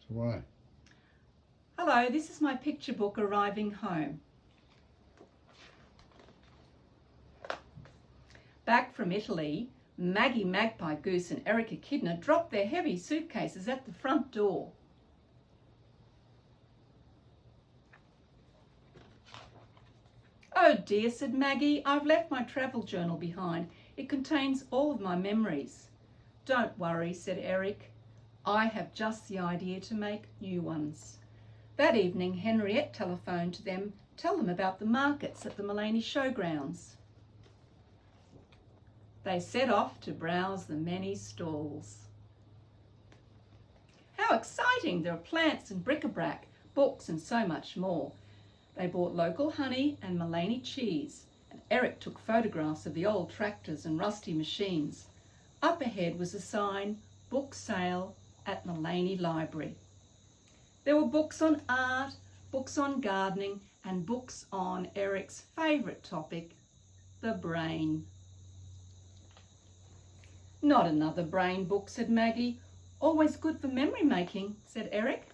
Why? Hello, this is my picture book arriving home. Back from Italy, Maggie, Magpie, Goose and Echidna dropped their heavy suitcases at the front door. Oh dear, said Maggie, I've left my travel journal behind. It contains all of my memories. Don't worry, said Eric. I have just the idea to make new ones. That evening, Henriette telephoned to them, tell them about the markets at the Mullaney Showgrounds. They set off to browse the many stalls. How exciting! There are plants and bric-a-brac, books and so much more. They bought local honey and Mullaney cheese, and Eric took photographs of the old tractors and rusty machines. Up ahead was a sign, book sale at Mullaney Library. There were books on art, books on gardening, and books on Eric's favourite topic, the brain. Not another brain book, said Maggie. Always good for memory making, said Eric.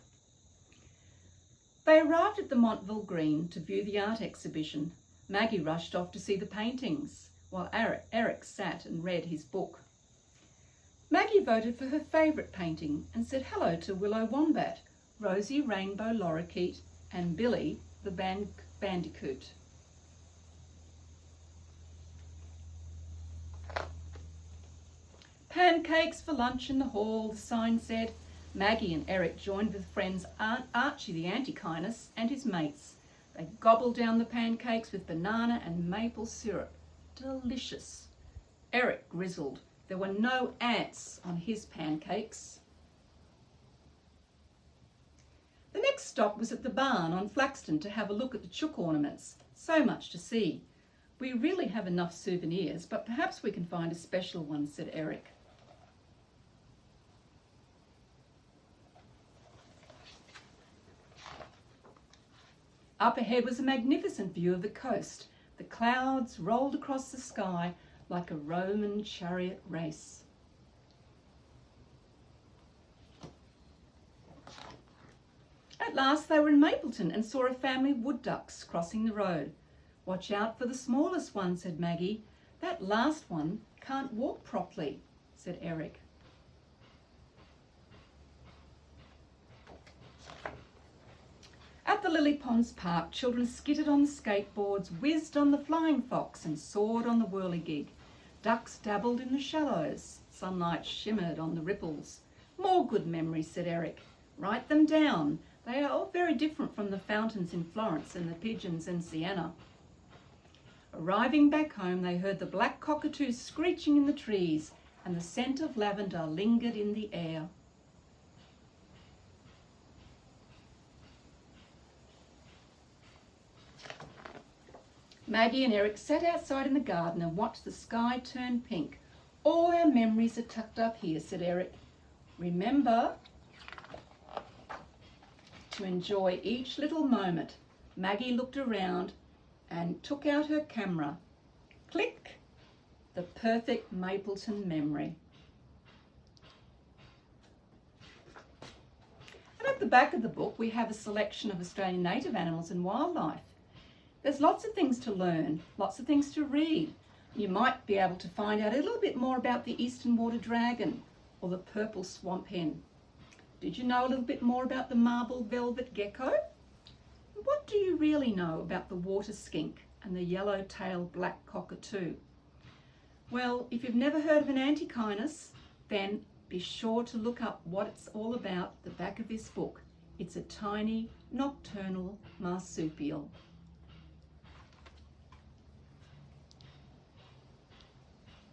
They arrived at the Montville Green to view the art exhibition. Maggie rushed off to see the paintings, while Eric sat and read his book. Maggie voted for her favourite painting and said hello to Willow Wombat, Rosie Rainbow Lorikeet and Billy the Bandicoot. Pancakes for lunch in the hall, the sign said. Maggie and Eric joined with friends Archie the antechinus and his mates. They gobbled down the pancakes with banana and maple syrup. Delicious. Eric grizzled. There were no ants on his pancakes. The next stop was at the barn on Flaxton to have a look at the chook ornaments. So much to see. We really have enough souvenirs, but perhaps we can find a special one, said Eric. Up ahead was a magnificent view of the coast. The clouds rolled across the sky like a Roman chariot race. At last they were in Mapleton and saw a family of wood ducks crossing the road. Watch out for the smallest one, said Maggie. That last one can't walk properly, said Eric. At the Lily Ponds Park, children skittered on the skateboards, whizzed on the flying fox and soared on the whirligig. Ducks dabbled in the shallows. Sunlight shimmered on the ripples. More good memories, said Eric. Write them down. They are all very different from the fountains in Florence and the pigeons in Siena. Arriving back home, they heard the black cockatoos screeching in the trees and the scent of lavender lingered in the air. Maggie and Eric sat outside in the garden and watched the sky turn pink. All our memories are tucked up here, said Eric. Remember to enjoy each little moment. Maggie looked around and took out her camera. Click! The perfect Mapleton memory. And at the back of the book, we have a selection of Australian native animals and wildlife. There's lots of things to learn, lots of things to read. You might be able to find out a little bit more about the eastern water dragon or the purple swamp hen. Did you know a little bit more about the marble velvet gecko? What do you really know about the water skink and the yellow-tailed black cockatoo? Well, if you've never heard of an antechinus, then be sure to look up what it's all about at the back of this book. It's a tiny nocturnal marsupial.